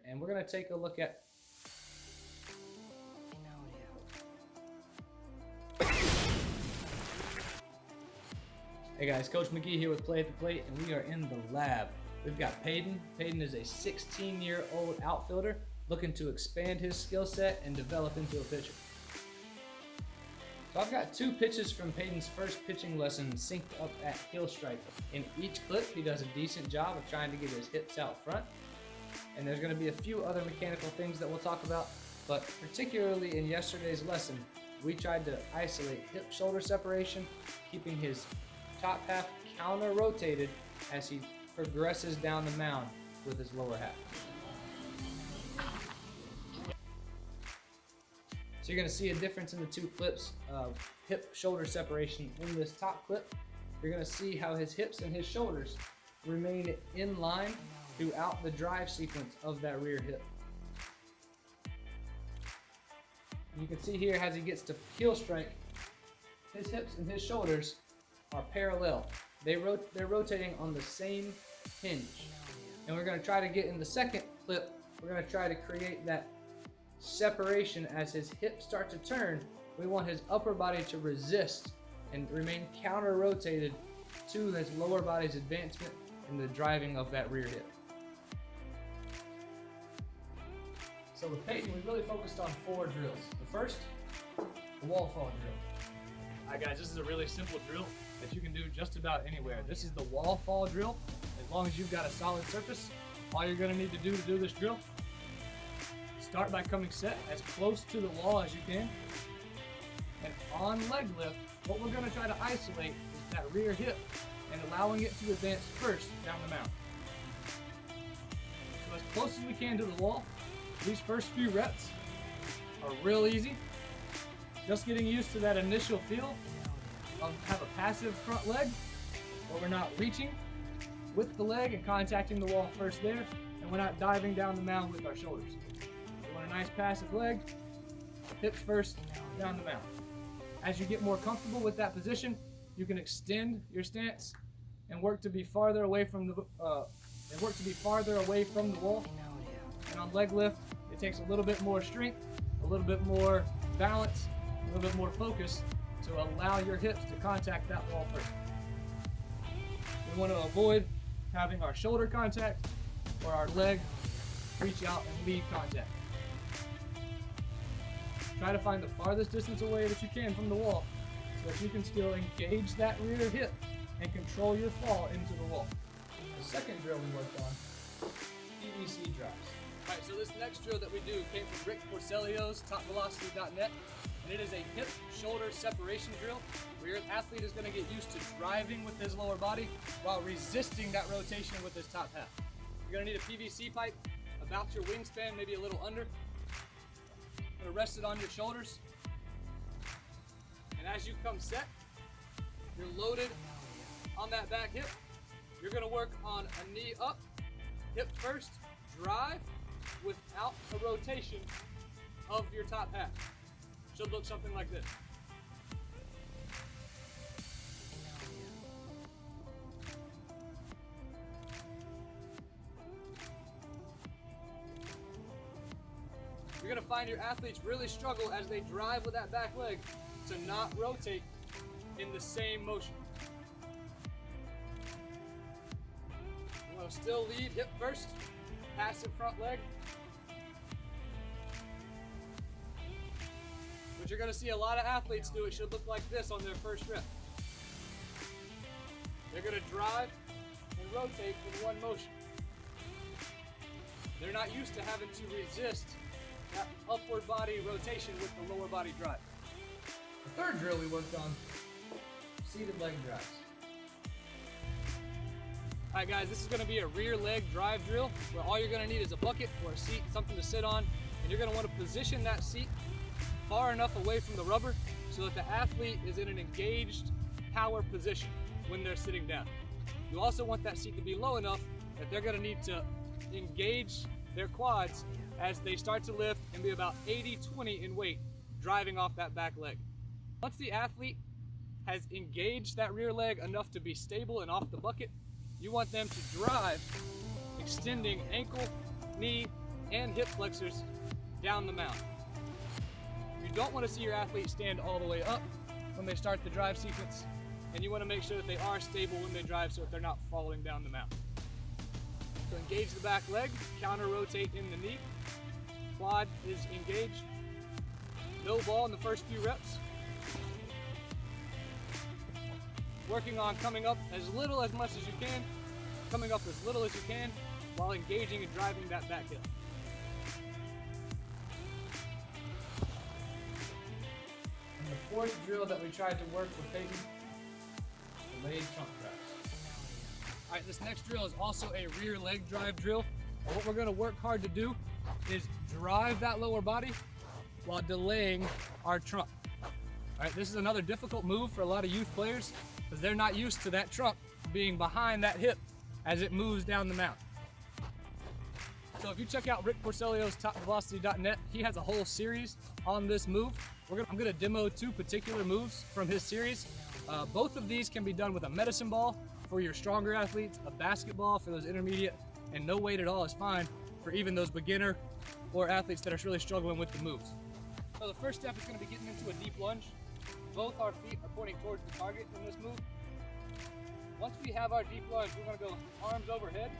and we're going to take a look at Hey guys, Coach McGee here with Play at the Plate, and we are in the lab. We've got Peyton. Peyton is a 16-year-old outfielder looking to expand his skill set and develop into a pitcher. So I've got two pitches from Peyton's first pitching lesson synced up at heel strike. In each clip, he does a decent job of trying to get his hips out front. And there's going to be a few other mechanical things that we'll talk about, but particularly in yesterday's lesson, we tried to isolate hip-shoulder separation, keeping his top half counter-rotated as he progresses down the mound with his lower half. So you're going to see a difference in the two clips of hip-shoulder separation. In this top clip, you're going to see how his hips and his shoulders remain in line throughout the drive sequence of that rear hip. You can see here as he gets to heel strike, his hips and his shoulders are parallel. They're rotating on the same hinge. And we're going to try to get in the second clip, we're going to try to create that separation as his hips start to turn. We want his upper body to resist and remain counter-rotated to his lower body's advancement and the driving of that rear hip. So with Peyton, we really focused on 4 drills. The first, the wall fall drill. Alright guys, this is a really simple drill that you can do just about anywhere. This is the wall fall drill. As long as you've got a solid surface, all you're going to need to do this drill, start by coming set as close to the wall as you can. And on leg lift, what we're going to try to isolate is that rear hip and allowing it to advance first down the mound. So as close as we can to the wall. These first few reps are real easy. Just getting used to that initial feel of have a passive front leg where we're not reaching with the leg and contacting the wall first there, and we're not diving down the mound with our shoulders. We want a nice passive leg, hips first, down the mound. As you get more comfortable with that position, you can extend your stance and work to be farther away from the wall. And on leg lift, it takes a little bit more strength, a little bit more balance, a little bit more focus to allow your hips to contact that wall first. We want to avoid having our shoulder contact or our leg reach out and leave contact. Try to find the farthest distance away that you can from the wall so that you can still engage that rear hip and control your fall into the wall. The second drill we worked on, PVC drives. Alright, so this next drill that we do came from Rick Porcelio's TopVelocity.net, and it is a hip-shoulder separation drill where your athlete is going to get used to driving with his lower body while resisting that rotation with his top half. You're going to need a PVC pipe about your wingspan, maybe a little under. You're going to rest it on your shoulders, and as you come set, you're loaded on that back hip. You're going to work on a knee up, hip first, drive, without a rotation of your top half. Should look something like this. You're going to find your athletes really struggle as they drive with that back leg to not rotate in the same motion. You want to still lead hip first, passive front leg. But you're going to see a lot of athletes do it should look like this on their first rep. They're going to drive and rotate in one motion. They're not used to having to resist that upward body rotation with the lower body drive. The third drill we worked on, seated leg drives. Alright guys, this is going to be a rear leg drive drill where all you're going to need is a bucket or a seat, something to sit on, and you're going to want to position that seat far enough away from the rubber so that the athlete is in an engaged power position when they're sitting down. You also want that seat to be low enough that they're going to need to engage their quads as they start to lift and be about 80-20 in weight, driving off that back leg. Once the athlete has engaged that rear leg enough to be stable and off the bucket, you want them to drive, extending ankle, knee, and hip flexors down the mound. You don't want to see your athlete stand all the way up when they start the drive sequence, and you want to make sure that they are stable when they drive so that they're not falling down the mound. So engage the back leg, counter rotate in the knee, quad is engaged, no ball in the first few reps. Working on coming up as much as you can, coming up as little as you can while engaging and driving that back hip. And the fourth drill that we tried to work with Peyton, delayed trunk drives. All right, this next drill is also a rear leg drive drill. And what we're gonna work hard to do is drive that lower body while delaying our trunk. All right, this is another difficult move for a lot of youth players because they're not used to that trunk being behind that hip as it moves down the mound. So if you check out Rick Porcelio's topvelocity.net, he has a whole series on this move. I'm gonna demo 2 particular moves from his series. Both of these can be done with a medicine ball for your stronger athletes, a basketball for those intermediate, and no weight at all is fine for even those beginner or athletes that are really struggling with the moves. So the first step is gonna be getting into a deep lunge. Both our feet are pointing towards the target in this move. Once we have our deep lunge, we're gonna go arms overhead.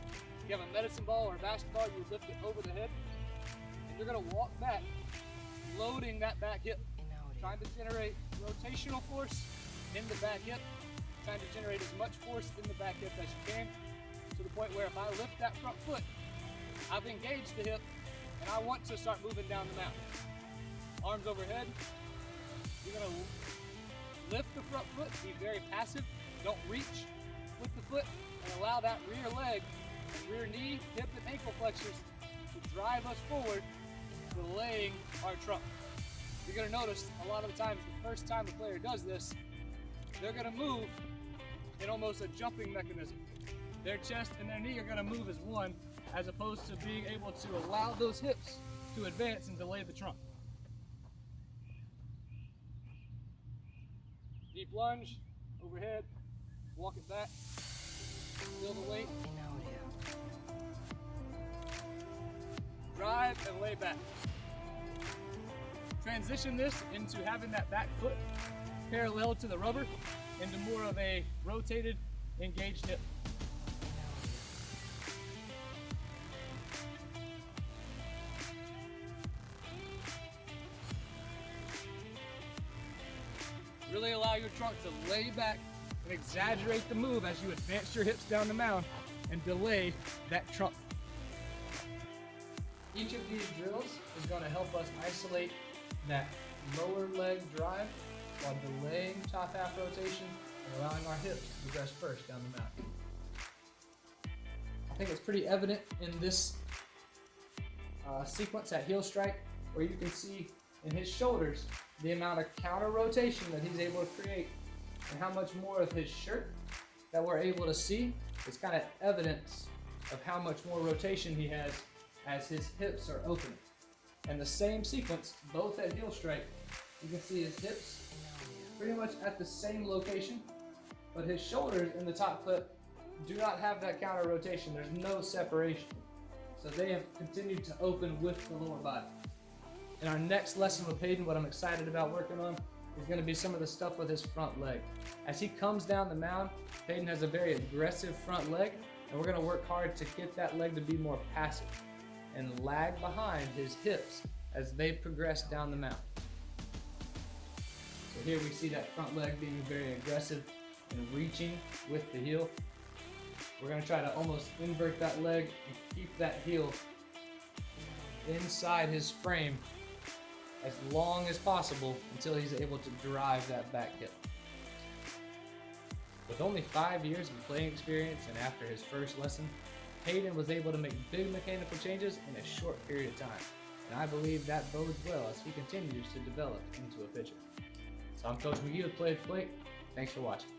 If you have a medicine ball or a basketball, you lift it over the head. And you're gonna walk back, loading that back hip, trying to generate rotational force in the back hip, trying to generate as much force in the back hip as you can, to the point where if I lift that front foot, I've engaged the hip, and I want to start moving down the mound. Arms overhead, you're gonna lift the front foot, be very passive, don't reach with the foot, and allow that rear leg, rear knee, hip, and ankle flexors to drive us forward, delaying our trunk. You're gonna notice a lot of the times, the first time the player does this, they're gonna move in almost a jumping mechanism. Their chest and their knee are gonna move as one, as opposed to being able to allow those hips to advance and delay the trunk. Deep lunge, overhead, walk it back, feel the weight. Drive and lay back. Transition this into having that back foot parallel to the rubber into more of a rotated, engaged hip. Really allow your trunk to lay back and exaggerate the move as you advance your hips down the mound and delay that trunk. Each of these drills is going to help us isolate that lower leg drive while delaying top half rotation and allowing our hips to progress first down the mound. I think it's pretty evident in this sequence at heel strike where you can see in his shoulders the amount of counter rotation that he's able to create and how much more of his shirt that we're able to see is kind of evidence of how much more rotation he has as his hips are opening. And the same sequence, both at heel strike, you can see his hips pretty much at the same location, but his shoulders in the top clip do not have that counter rotation. There's no separation. So they have continued to open with the lower body. In our next lesson with Peyton, what I'm excited about working on is going to be some of the stuff with his front leg. As he comes down the mound, Peyton has a very aggressive front leg, and we're going to work hard to get that leg to be more passive and lag behind his hips as they progress down the mound. So here we see that front leg being very aggressive and reaching with the heel. We're going to try to almost invert that leg and keep that heel inside his frame as long as possible until he's able to drive that back hip. With only 5 years of playing experience and after his first lesson, Peyton was able to make big mechanical changes in a short period of time, and I believe that bodes well as he continues to develop into a pitcher. So I'm Coach McGee with Play at the Plate. Thanks for watching.